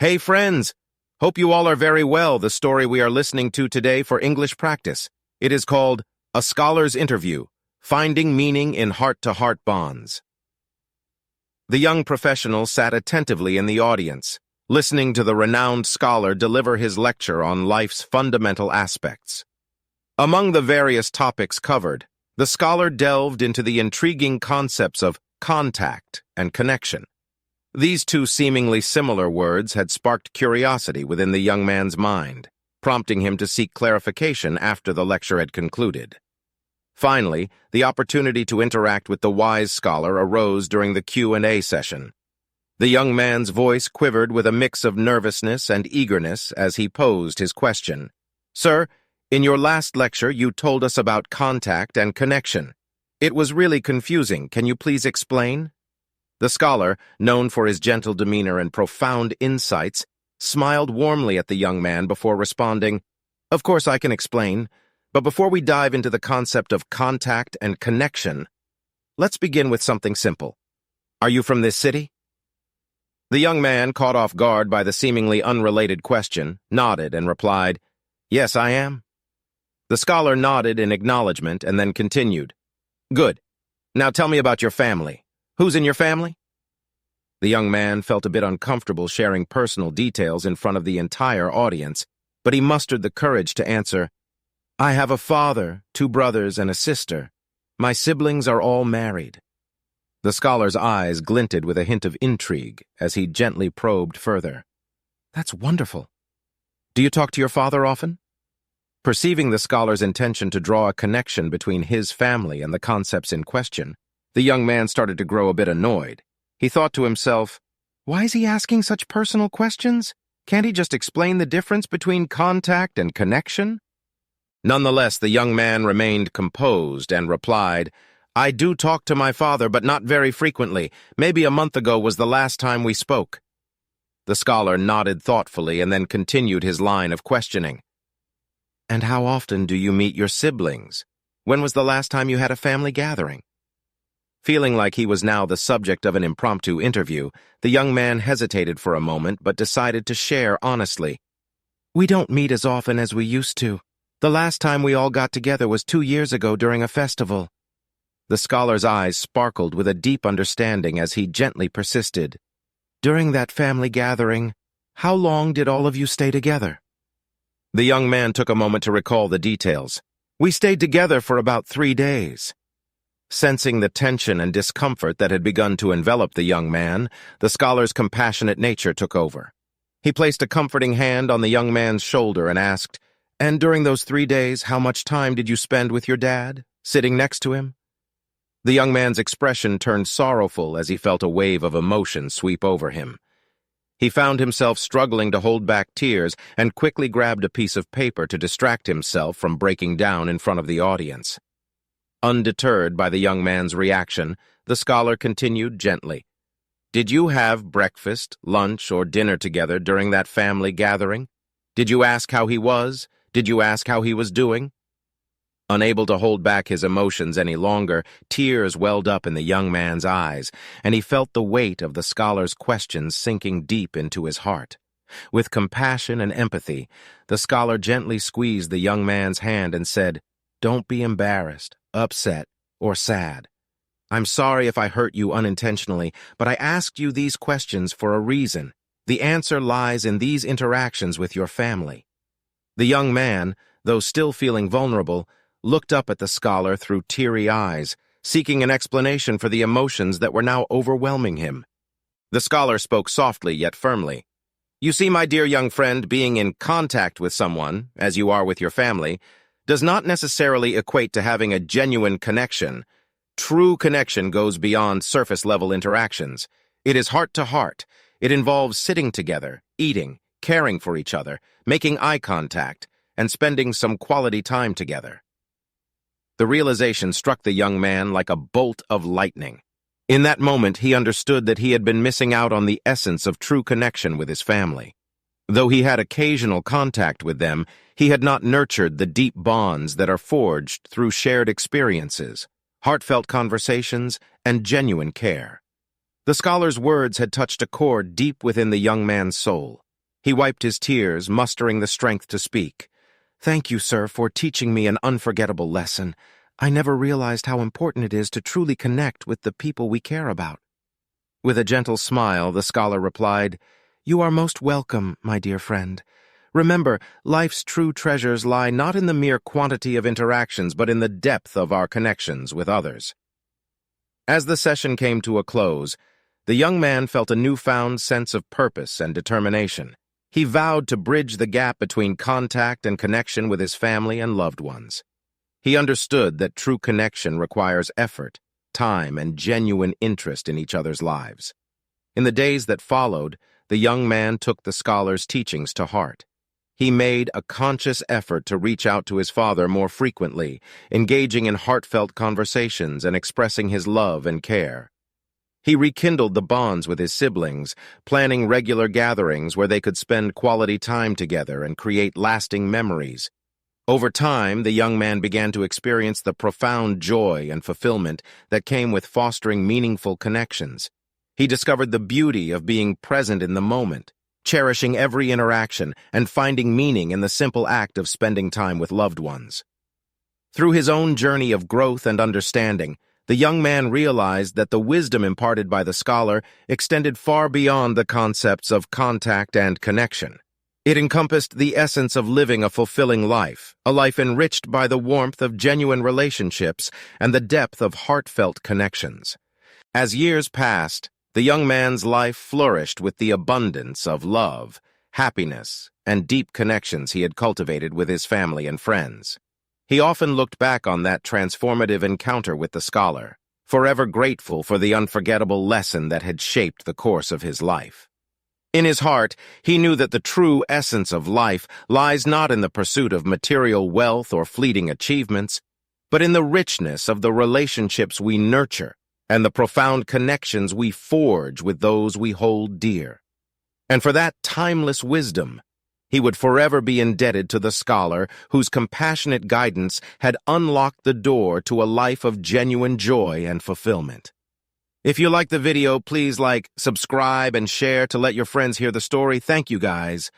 Hey friends! Hope you all are very well. The story we are listening to today for English practice. It is called A Scholar's Interview, Finding Meaning in Heart-to-Heart Bonds. The young professional sat attentively in the audience, listening to the renowned scholar deliver his lecture on life's fundamental aspects. Among the various topics covered, the scholar delved into the intriguing concepts of contact and connection. These two seemingly similar words had sparked curiosity within the young man's mind, prompting him to seek clarification after the lecture had concluded. Finally, the opportunity to interact with the wise scholar arose during the Q&A session. The young man's voice quivered with a mix of nervousness and eagerness as he posed his question. "Sir, in your last lecture you told us about contact and connection. It was really confusing. Can you please explain?" The scholar, known for his gentle demeanor and profound insights, smiled warmly at the young man before responding, "Of course I can explain, but before we dive into the concept of contact and connection, let's begin with something simple. Are you from this city?" The young man, caught off guard by the seemingly unrelated question, nodded and replied, "Yes, I am." The scholar nodded in acknowledgement and then continued, "Good. Now tell me about your family. Who's in your family?" The young man felt a bit uncomfortable sharing personal details in front of the entire audience, but he mustered the courage to answer, "I have a father, 2 brothers, and a sister. My siblings are all married." The scholar's eyes glinted with a hint of intrigue as he gently probed further. "That's wonderful. Do you talk to your father often?" Perceiving the scholar's intention to draw a connection between his family and the concepts in question, the young man started to grow a bit annoyed. He thought to himself, "Why is he asking such personal questions? Can't he just explain the difference between contact and connection?" Nonetheless, the young man remained composed and replied, "I do talk to my father, but not very frequently. Maybe a month ago was the last time we spoke." The scholar nodded thoughtfully and then continued his line of questioning. "And how often do you meet your siblings? When was the last time you had a family gathering?" Feeling like he was now the subject of an impromptu interview, the young man hesitated for a moment but decided to share honestly. "We don't meet as often as we used to. The last time we all got together was 2 years ago during a festival." The scholar's eyes sparkled with a deep understanding as he gently persisted. "During that family gathering, how long did all of you stay together?" The young man took a moment to recall the details. "We stayed together for about 3 days. Sensing the tension and discomfort that had begun to envelop the young man, the scholar's compassionate nature took over. He placed a comforting hand on the young man's shoulder and asked, "And during those 3 days, how much time did you spend with your dad, sitting next to him?" The young man's expression turned sorrowful as he felt a wave of emotion sweep over him. He found himself struggling to hold back tears and quickly grabbed a piece of paper to distract himself from breaking down in front of the audience. Undeterred by the young man's reaction, the scholar continued gently, "Did you have breakfast, lunch, or dinner together during that family gathering? Did you ask how he was? Did you ask how he was doing?" Unable to hold back his emotions any longer, tears welled up in the young man's eyes, and he felt the weight of the scholar's questions sinking deep into his heart. With compassion and empathy, the scholar gently squeezed the young man's hand and said, "Don't be embarrassed, upset, or sad. I'm sorry if I hurt you unintentionally, but I asked you these questions for a reason. The answer lies in these interactions with your family." The young man, though still feeling vulnerable, looked up at the scholar through teary eyes, seeking an explanation for the emotions that were now overwhelming him. The scholar spoke softly yet firmly. "You see, my dear young friend, being in contact with someone, as you are with your family, does not necessarily equate to having a genuine connection. True connection goes beyond surface-level interactions. It is heart-to-heart. It involves sitting together, eating, caring for each other, making eye contact, and spending some quality time together." The realization struck the young man like a bolt of lightning. In that moment, he understood that he had been missing out on the essence of true connection with his family. Though he had occasional contact with them, he had not nurtured the deep bonds that are forged through shared experiences, heartfelt conversations, and genuine care. The scholar's words had touched a chord deep within the young man's soul. He wiped his tears, mustering the strength to speak. "Thank you, sir, for teaching me an unforgettable lesson. I never realized how important it is to truly connect with the people we care about." With a gentle smile, the scholar replied, "You are most welcome, my dear friend. Remember, life's true treasures lie not in the mere quantity of interactions, but in the depth of our connections with others." As the session came to a close, the young man felt a newfound sense of purpose and determination. He vowed to bridge the gap between contact and connection with his family and loved ones. He understood that true connection requires effort, time, and genuine interest in each other's lives. In the days that followed, the young man took the scholar's teachings to heart. He made a conscious effort to reach out to his father more frequently, engaging in heartfelt conversations and expressing his love and care. He rekindled the bonds with his siblings, planning regular gatherings where they could spend quality time together and create lasting memories. Over time, the young man began to experience the profound joy and fulfillment that came with fostering meaningful connections. He discovered the beauty of being present in the moment, cherishing every interaction, and finding meaning in the simple act of spending time with loved ones. Through his own journey of growth and understanding, the young man realized that the wisdom imparted by the scholar extended far beyond the concepts of contact and connection. It encompassed the essence of living a fulfilling life, a life enriched by the warmth of genuine relationships and the depth of heartfelt connections. As years passed, the young man's life flourished with the abundance of love, happiness, and deep connections he had cultivated with his family and friends. He often looked back on that transformative encounter with the scholar, forever grateful for the unforgettable lesson that had shaped the course of his life. In his heart, he knew that the true essence of life lies not in the pursuit of material wealth or fleeting achievements, but in the richness of the relationships we nurture and the profound connections we forge with those we hold dear. And for that timeless wisdom, he would forever be indebted to the scholar whose compassionate guidance had unlocked the door to a life of genuine joy and fulfillment. If you liked the video, please like, subscribe, and share to let your friends hear the story. Thank you, guys.